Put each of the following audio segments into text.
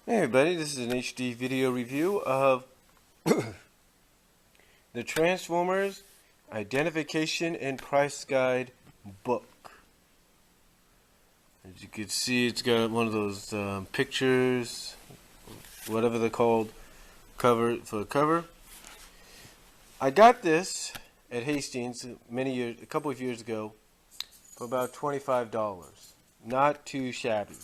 Hey everybody, this is an HD video review of the Transformers Identification and Price Guide book. As you can see, it's got one of those pictures, whatever they're called, cover for the cover. I got this at Hastings a couple of years ago for about $25. Not too shabby.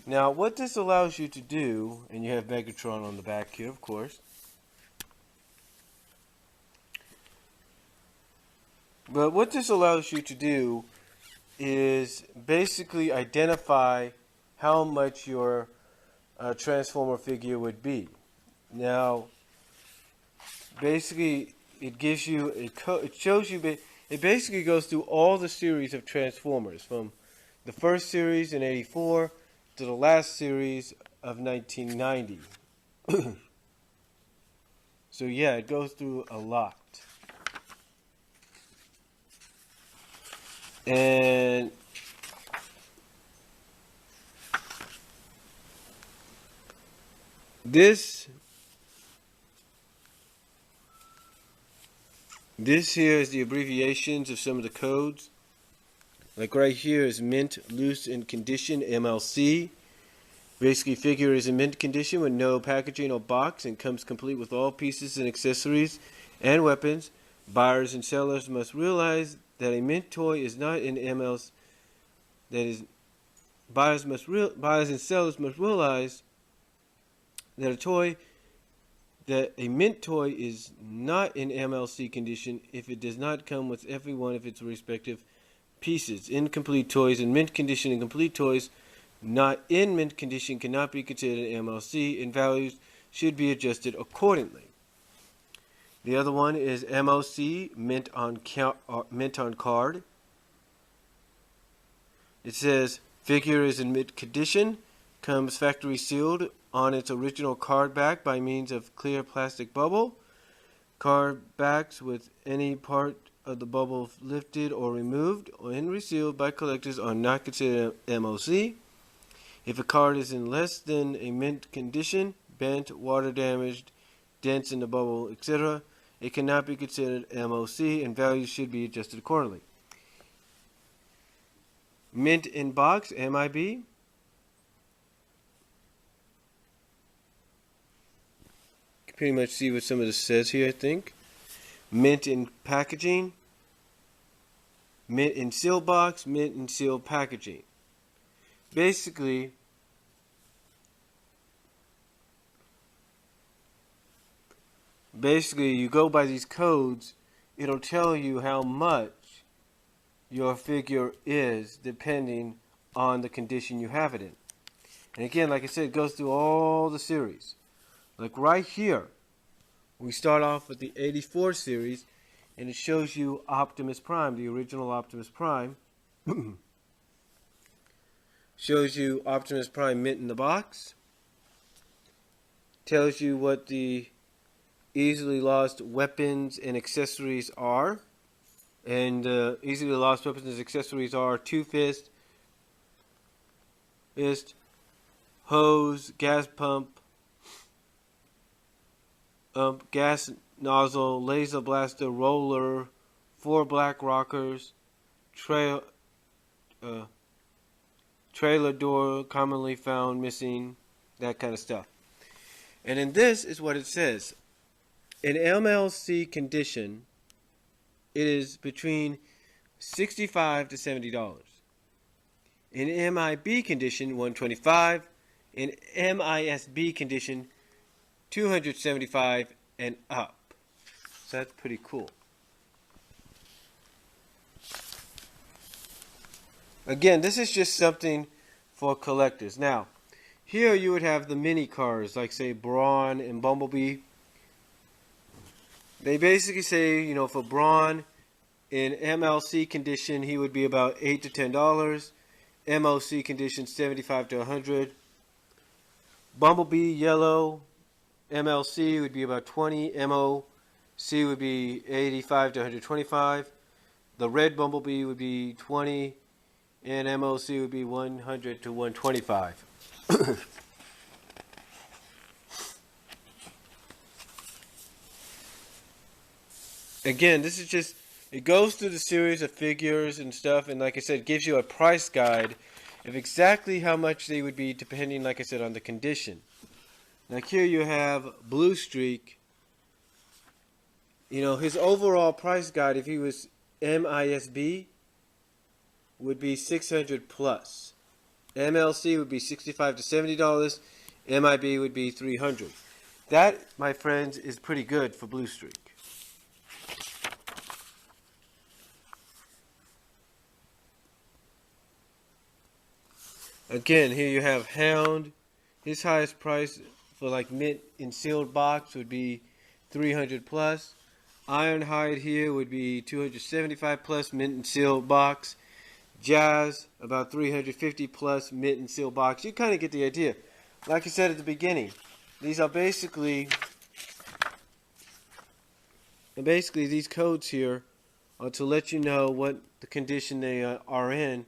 Now, what this allows you to do, and you have Megatron on the back here, of course. But what this allows you to do is basically identify how much your Transformer figure would be. Now, basically, it gives you it shows you it basically goes through all the series of Transformers from the first series in '84 to the last series of 1990. So yeah, it goes through a lot. And this here is the abbreviations of some of the codes. Like right here is mint, loose, in condition, MLC. Basically, figure is in mint condition with no packaging or box and comes complete with all pieces and accessories and weapons. Buyers and sellers must realize that a mint toy is not in MLC. That is, buyers and sellers must realize that a mint toy is not in MLC condition if it does not come with every one of its respective pieces. Incomplete toys in mint condition and complete toys not in mint condition cannot be considered MLC, and values should be adjusted accordingly. The other one is MOC, mint on card. It says figure is in mint condition, comes factory sealed on its original card back by means of clear plastic bubble. Card backs with any part of the bubble lifted or removed and resealed by collectors are not considered MOC. If a card is in less than a mint condition, bent, water damaged, dents in the bubble, etc., it cannot be considered MOC, and values should be adjusted accordingly. Mint in box, MIB. You can pretty much see what some of this says here, I think. Mint in packaging. Mint in sealed box, mint in sealed packaging. Basically, you go by these codes, it'll tell you how much your figure is depending on the condition you have it in. And again, like I said, it goes through all the series. Like right here, we start off with the '84 series, and it shows you Optimus Prime, the original Optimus Prime. Shows you Optimus Prime mint in the box. Tells you what the easily lost weapons and accessories are. And easily lost weapons and accessories are Two-Fist, hose, gas pump, gas nozzle, laser blaster, roller, 4 black rockers, trailer door commonly found missing, that kind of stuff. And in this is what it says. In MLC condition, it is between $65 to $70. In MIB condition, $125. In MISB condition, $275 and up. So that's pretty cool. Again, this is just something for collectors. Now, here you would have the mini cars, like say Brawn and Bumblebee. They basically say, for Brawn, in MLC condition, he would be about $8 to $10. MOC condition, $75 to $100. Bumblebee yellow, MLC would be about $20. MOC would be $85 to $125. The red Bumblebee would be $20. And MOC would be $100 to $125. again, this is just, it goes through the series of figures and stuff, and like I said, gives you a price guide of exactly how much they would be depending, like I said, on the condition. Like here you have Blue Streak. You know, his overall price guide, if he was MISB, would be 600 plus. MLC would be $65 to $70. MIB would be 300. That, my friends, is pretty good for Blue Streak. Again, here you have Hound. His highest price for like mint in sealed box would be 300 plus. Ironhide here would be 275 plus mint and sealed box. Jazz about 350 plus mint and sealed box. You kind of get the idea. Like I said at the beginning, these are basically these codes here are to let you know what the condition they are in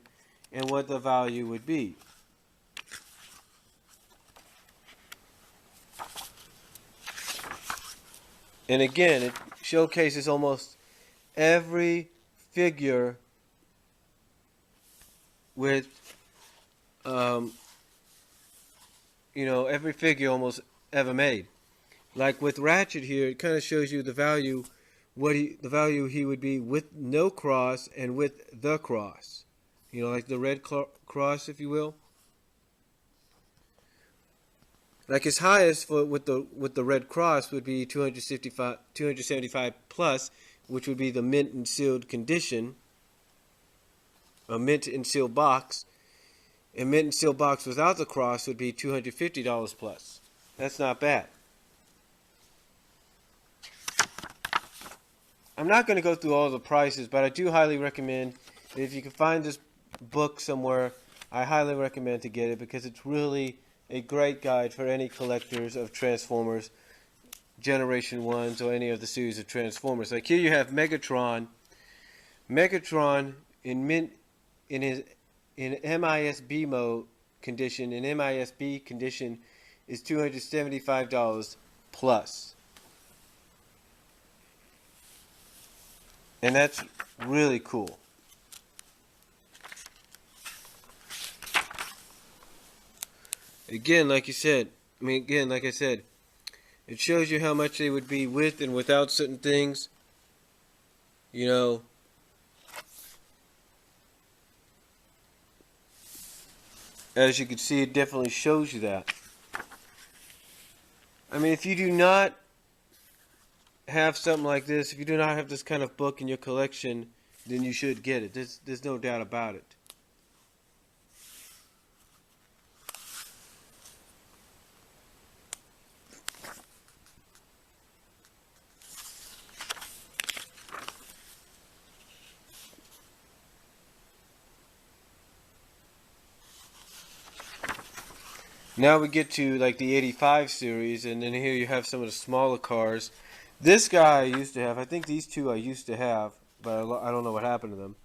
and what the value would be. And again, it showcases almost every figure with, every figure almost ever made. Like with Ratchet here, it kind of shows you the value, the value he would be with no cross and with the cross. You know, like the red cross, if you will. Like his highest with the red cross would be 275 plus, which would be the mint and sealed condition, a mint and sealed box. A mint and sealed box without the cross would be $250 plus. That's not bad. I'm not going to go through all the prices, but I do highly recommend that if you can find this book somewhere, I highly recommend to get it because it's really a great guide for any collectors of Transformers, Generation 1s, or any of the series of Transformers. Like here you have Megatron. Megatron in MISB mode condition, in MISB condition, is $275 plus. And that's really cool. Again, like I said, it shows you how much they would be with and without certain things. You know, as you can see, it definitely shows you that. I mean, if you do not have something like this, if you do not have this kind of book in your collection, then you should get it. There's no doubt about it. Now we get to like the 85 series, and then here you have some of the smaller cars. This guy I used to have. I think these two I used to have, but I don't know what happened to them.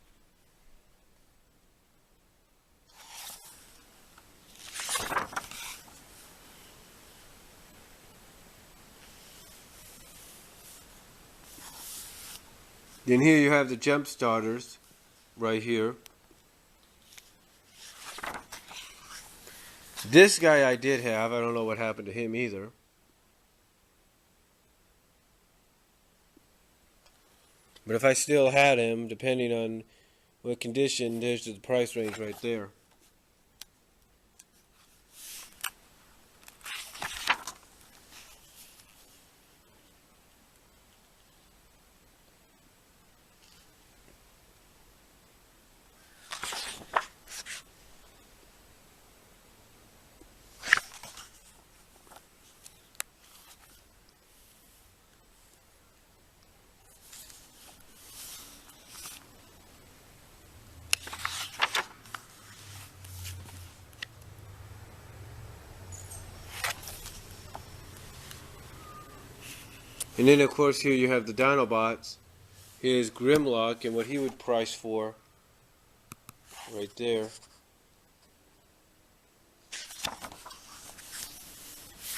Then here you have the jump starters right here. This guy I did have. I don't know what happened to him either. But if I still had him, depending on what condition, there's the price range right there. And then, of course, here you have the Dinobots. Here's Grimlock and what he would price for right there.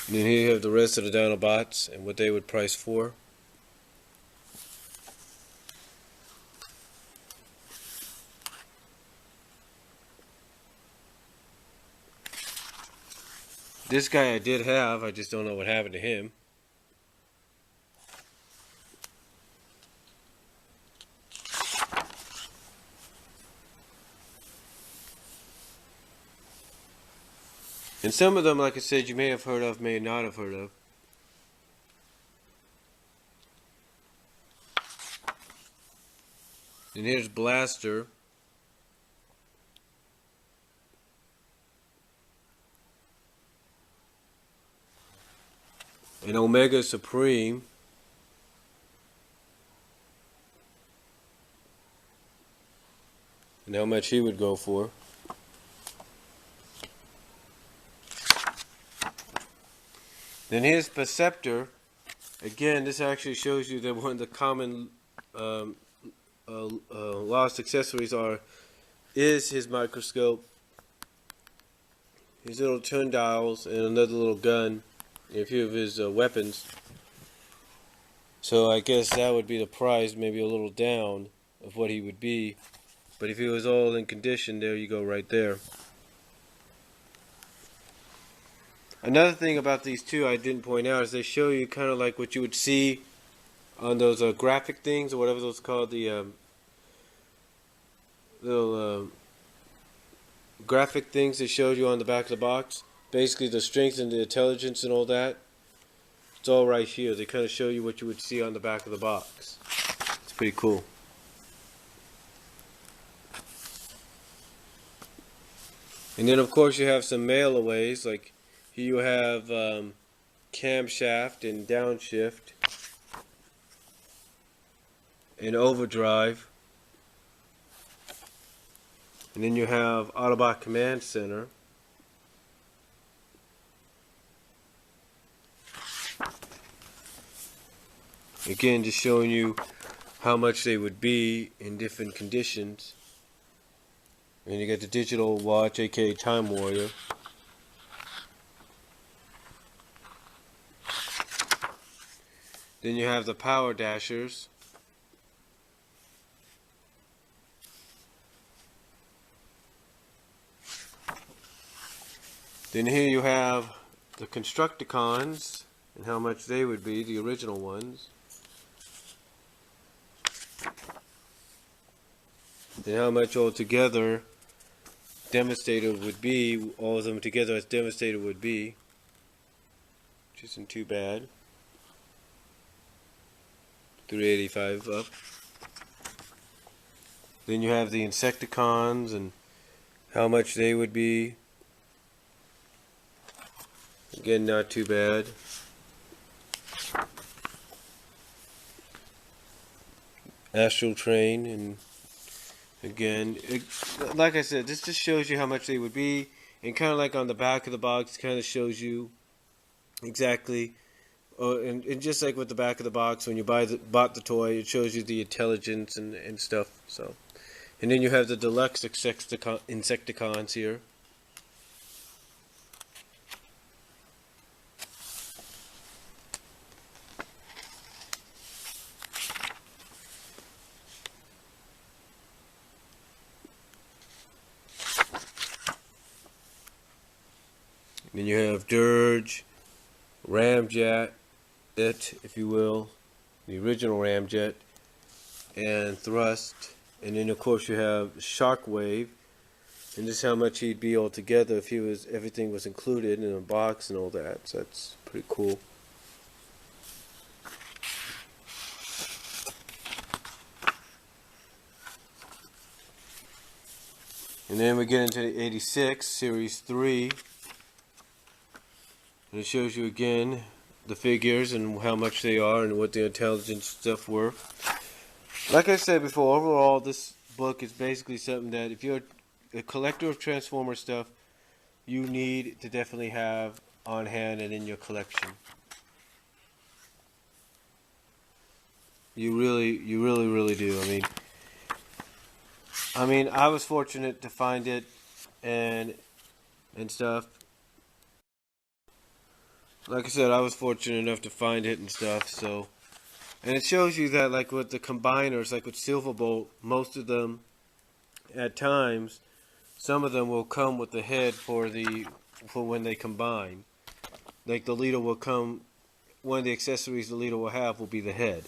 And then here you have the rest of the Dinobots and what they would price for. This guy I did have, I just don't know what happened to him. And some of them, like I said, you may have heard of, may not have heard of. And here's Blaster. And Omega Supreme. And how much he would go for. Then here's Perceptor. Again, this actually shows you that one of the common lost accessories is his microscope, his little turn dials, and another little gun, and a few of his weapons. So I guess that would be the price, maybe a little down of what he would be. But if he was all in condition, there you go right there. Another thing about these two I didn't point out is they show you kind of like what you would see on those graphic things, or whatever those called, the little graphic things they showed you on the back of the box. Basically the strength and the intelligence and all that. It's all right here. They kind of show you what you would see on the back of the box. It's pretty cool. And then of course you have some mail-aways, like here you have camshaft and downshift and overdrive. And then you have Autobot Command Center. Again, just showing you how much they would be in different conditions. And you got the digital watch, aka Time Warrior. Then you have the Power Dashers. Then here you have the Constructicons and how much they would be, the original ones. And how much altogether Devastator would be, all of them together as Devastator would be, which isn't too bad. 385 up. Then you have the Insecticons and how much they would be. Again, not too bad. Astral Train, and again, like I said, this just shows you how much they would be, and kind of like on the back of the box, kind of shows you exactly. And just like with the back of the box, when you bought the toy, it shows you the intelligence and stuff. So, and then you have the deluxe Insecticons here. Then you have Dirge, Ramjet, if you will, the original Ramjet, and Thrust, and then of course you have Shockwave, and this is how much he'd be altogether if everything was included in a box and all that. So that's pretty cool. And then we get into the 86 Series 3. And it shows you again the figures and how much they are and what the intelligence stuff were. Like I said before, overall this book is basically something that if you're a collector of Transformer stuff, you need to definitely have on hand and in your collection. You really do. I mean, I was fortunate to find it and stuff. Like I said, I was fortunate enough to find it and stuff, so. And it shows you that, like with the combiners, like with Silverbolt, most of them, at times, some of them will come with the head for when they combine. like the leader will come, one of the accessories the leader will have will be the head.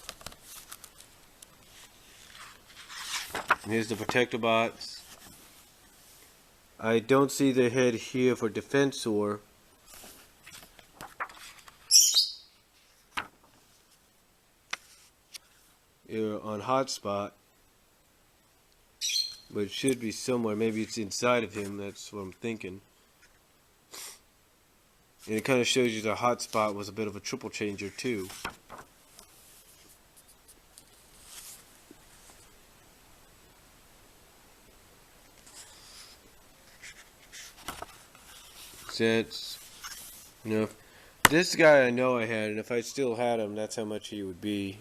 And here's the protector box. I don't see the head here for Defensor. You're on hotspot, but it should be somewhere. Maybe it's inside of him. That's what I'm thinking. And it kind of shows you the hotspot was a bit of a triple changer too. Since, you know, this guy I know I had, and if I still had him, that's how much he would be.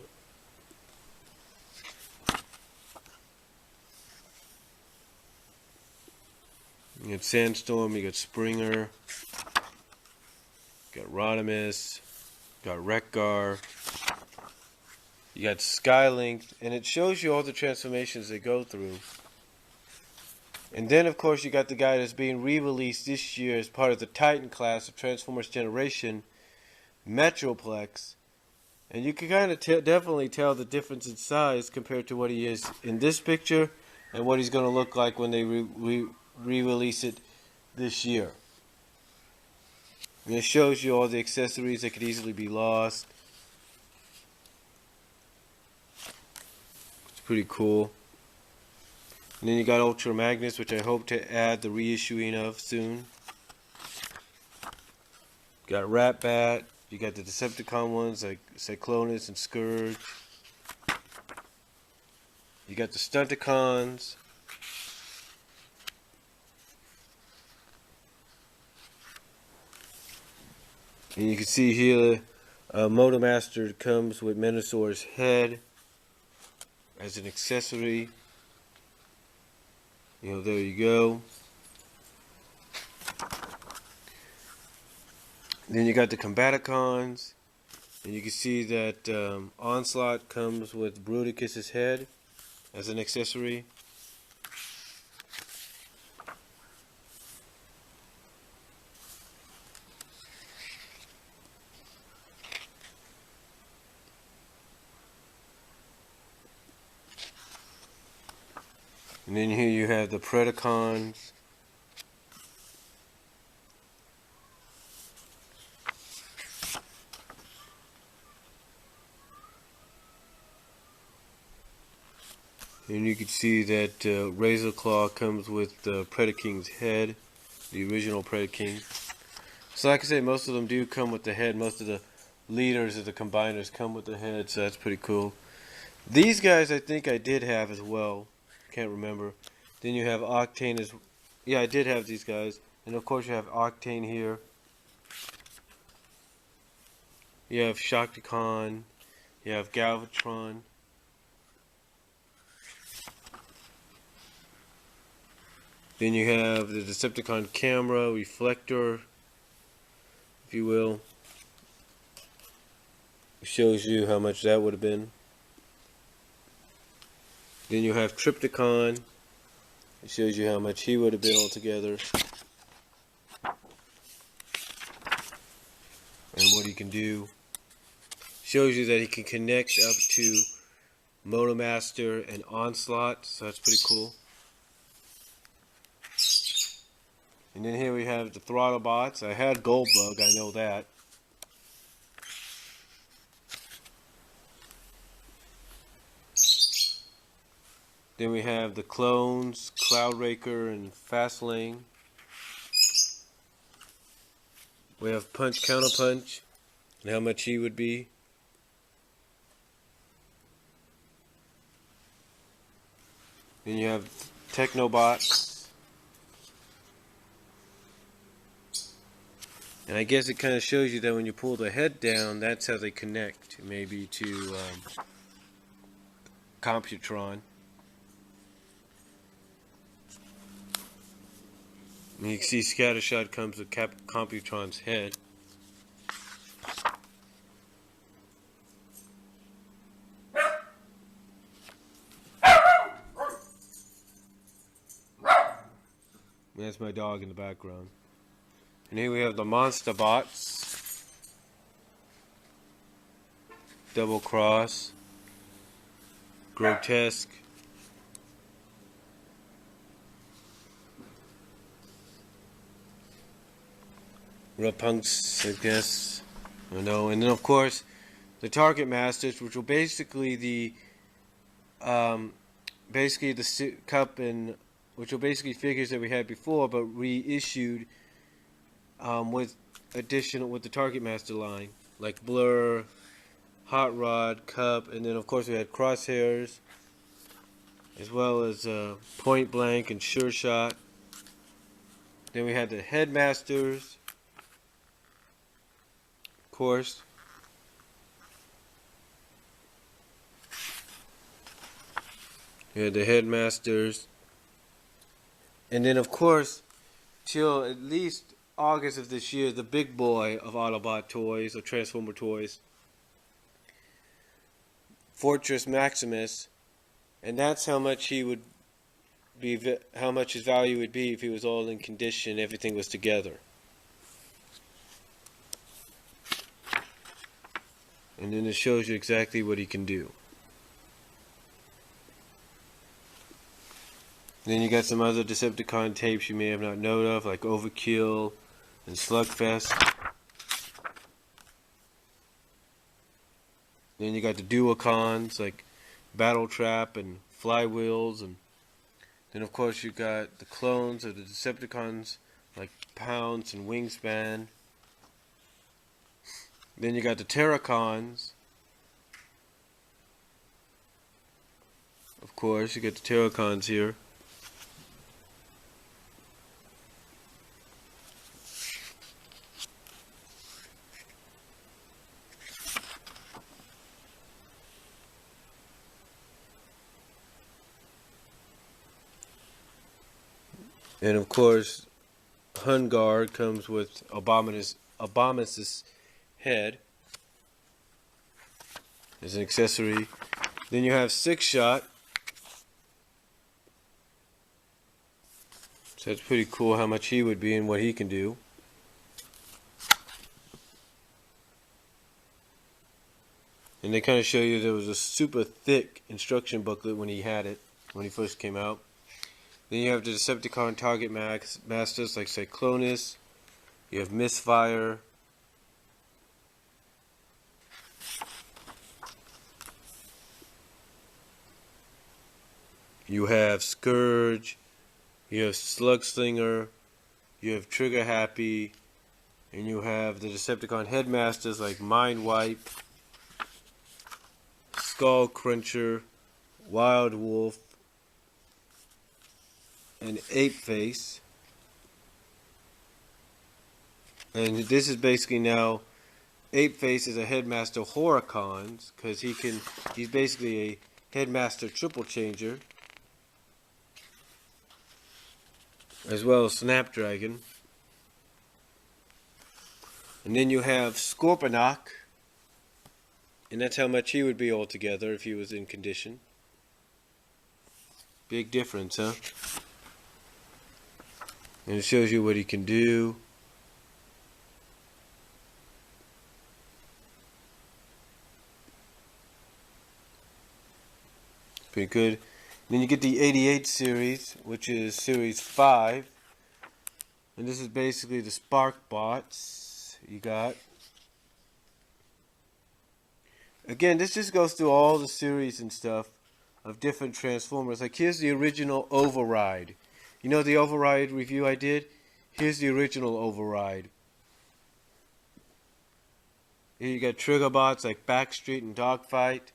You got Sandstorm, you got Springer, you got Rodimus, you got Wreck-Gar, you got Skylink, and it shows you all the transformations they go through. And then, of course, you got the guy that's being re-released this year as part of the Titan class of Transformers Generation, Metroplex. And you can kind of definitely tell the difference in size compared to what he is in this picture and what he's going to look like when they re-release it this year. And it shows you all the accessories that could easily be lost. It's pretty cool. And then you got Ultra Magnus, which I hope to add the reissuing of soon. You got Rat-Bat. You got the Decepticon ones like Cyclonus and Scourge. You got the Stunticons. And you can see here, Motomaster comes with Menosaur's head as an accessory. You know, there you go. Then you got the Combaticons, and you can see that Onslaught comes with Bruticus's head as an accessory. And then here you have the Predacons. And you can see that Razorclaw comes with the Predaking's head, the original Predaking. So like I say, most of them do come with the head. Most of the leaders of the combiners come with the head, so that's pretty cool. These guys I think I did have as well. Can't remember. Then you have Octane as... Yeah, I did have these guys. And of course you have Octane here. You have Shocticon. You have Galvatron. Then you have the Decepticon camera, reflector, if you will. It shows you how much that would have been. Then you have Tripticon. It shows you how much he would have been altogether. And what he can do. Shows you that he can connect up to Motomaster and Onslaught, so that's pretty cool. And then here we have the Throttle Bots. I had Goldbug, I know that. Then we have the clones, Cloudraker and Fastlane. We have Punch Counterpunch and how much he would be. Then you have Technobots. And I guess it kind of shows you that when you pull the head down, that's how they connect, maybe to Computron. And you can see Scattershot comes with Computron's head. That's my dog in the background. And here we have the Monster Bots. double cross, grotesque. Punks, I guess. I don't know. And then, of course, the Target Masters, which were basically the cup and which were basically figures that we had before, but reissued with the Target Master line, like Blur, Hot Rod, Cup, and then of course we had Crosshairs, as well as Point Blank and Sure Shot. Then we had the Headmasters, of course. We had the Headmasters. And then, of course, till at least August of this year, the big boy of Autobot toys, or Transformer toys, Fortress Maximus. And that's how much he would be, how much his value would be if he was all in condition, everything was together. And then it shows you exactly what he can do. Then you got some other Decepticon tapes you may have not known of, like Overkill and Slugfest. Then you got the Duocons, like Battle Trap and Flywheels. And then, of course, you got the clones of the Decepticons, like Pounce and Wingspan. Then you got the Terracons. Of course, you got the Terracons here. And of course, Hunguard comes with Abominus' head as an accessory. Then you have Six Shot. So that's pretty cool how much he would be and what he can do. And they kind of show you there was a super thick instruction booklet when he had it, when he first came out. Then you have the Decepticon Target Masters like Cyclonus. You have Misfire. You have Scourge. You have Slugslinger. You have Trigger Happy. And you have the Decepticon Headmasters like Mind Wipe, Skull Cruncher, Wild Wolf, and Ape Face. And this is basically now Ape Face is a Headmaster Horicons, because he's basically a Headmaster Triple Changer, as well as Snapdragon. And then you have Scorponok, and that's how much he would be altogether if he was in condition. Big difference, huh? And it shows you what he can do. Pretty good. Then you get the 88 series, which is series 5. And this is basically the Spark Bots you got. Again, this just goes through all the series and stuff of different Transformers. Like here's the original Override. You know the Override review I did? Here's the original Override. Here you got Trigger Bots like Backstreet and Dogfight.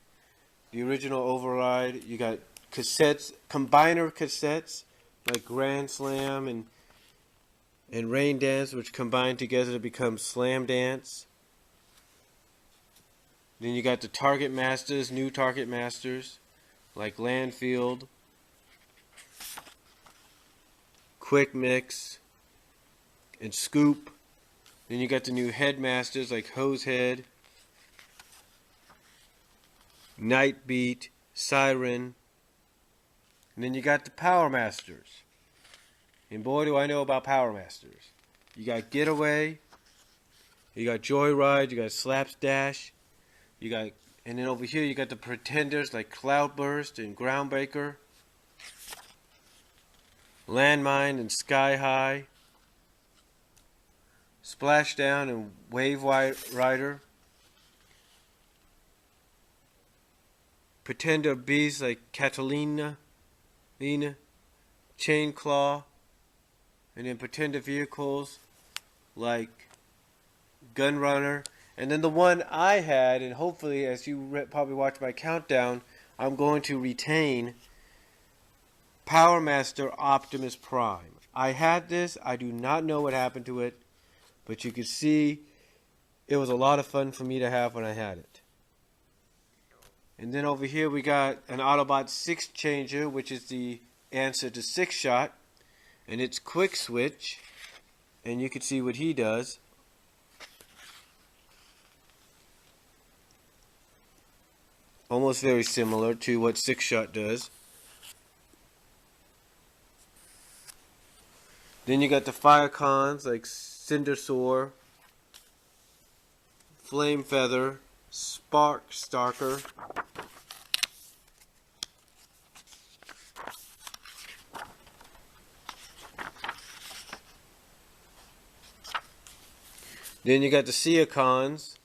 The original Override. You got cassettes, combiner cassettes like Grand Slam and Rain Dance, which combine together to become Slam Dance. Then you got the Target Masters, new Target Masters like Landfield, Quick Mix, and Scoop. Then you got the new Headmasters like Hosehead, Nightbeat, Siren. And then you got the Power Masters. And boy, do I know about Power Masters. You got Getaway, you got Joyride, you got Slapdash, you got And then over here you got the pretenders like Cloudburst and Groundbreaker, Landmine and Sky High, Splashdown and Wave Rider, Pretender beasts like Catalina, Chain Claw, and then Pretender vehicles like Gunrunner. And then the one I had, and hopefully as you probably watch my countdown, I'm going to retain Power Master Optimus Prime. I had this, I do not know what happened to it, but you can see it was a lot of fun for me to have when I had it. And then over here we got an Autobot 6 changer, which is the answer to 6-Shot, and it's Quick Switch, and you can see what he does. Almost very similar to what 6-Shot does. Then you got the Fire Cons like Cindersaur, Flame Feather, Spark Starker, then you got the Seacons,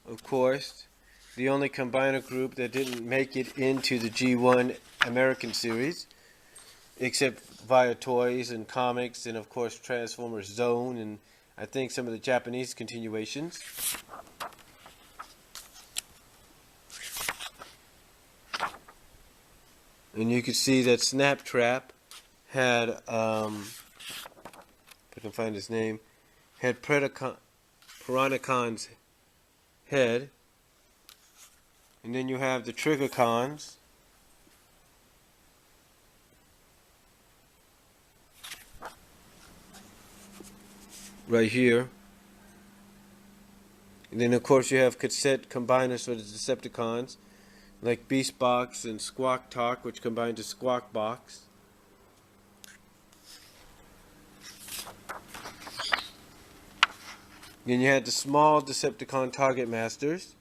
of course, the only combiner group that didn't make it into the G1 American series, except via toys and comics and of course Transformers Zone and I think some of the Japanese continuations. And you can see that Snaptrap had, if I can find his name, had Piranacon's head. And then you have the Triggercons. Right here. And then of course you have cassette combiners for the Decepticons, like Beast Box and Squawk Talk, which combine to Squawk Box. Then you had the small Decepticon Target Masters.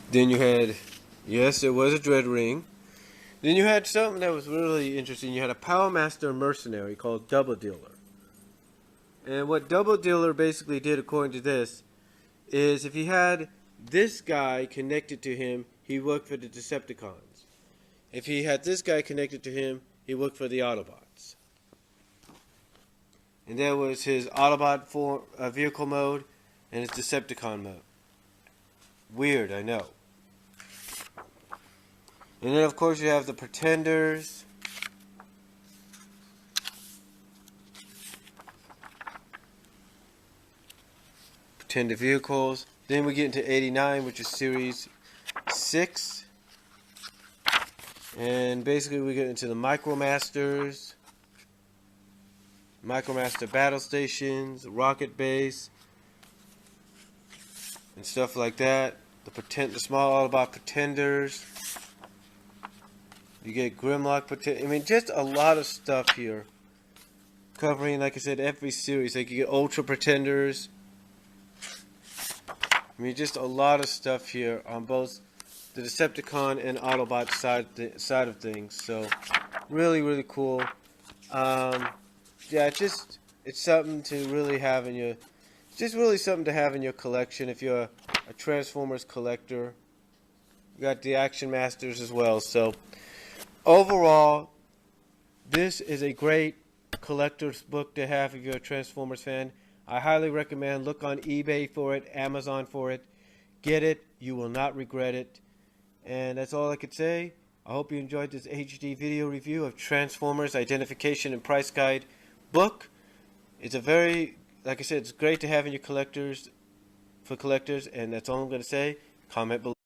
Then you had, yes, there was a Dread Ring. Then you had something that was really interesting. You had a Power Master mercenary called Double Dealer. And what Double Dealer basically did, according to this, is if he had this guy connected to him, he worked for the Decepticons. If he had this guy connected to him, he worked for the Autobots. And there was his Autobot vehicle mode and his Decepticon mode. Weird, I know. And then of course you have the Pretenders. Pretender vehicles. Then we get into 89, which is Series 6. And basically we get into the Micromasters, Micromaster Battle Stations, Rocket Base, and stuff like that. The small Autobot Pretenders. You get Grimlock Pretender. I mean, just a lot of stuff here. Covering, like I said, every series. Like you get Ultra Pretenders. I mean, just a lot of stuff here on both the Decepticon and Autobot side of things. So, really, really cool. Yeah, it's something to really have in your. It's just really something to have in your collection if you're a Transformers collector. You got the Action Masters as well. So, overall, this is a great collector's book to have if you're a Transformers fan. I highly recommend. Look on eBay for it, Amazon for it. Get it. You will not regret it. And that's all I could say. I hope you enjoyed this HD video review of Transformers Identification and Price Guide book. It's a very, like I said, it's great to have in your collectors, for collectors, and that's all I'm going to say. Comment below.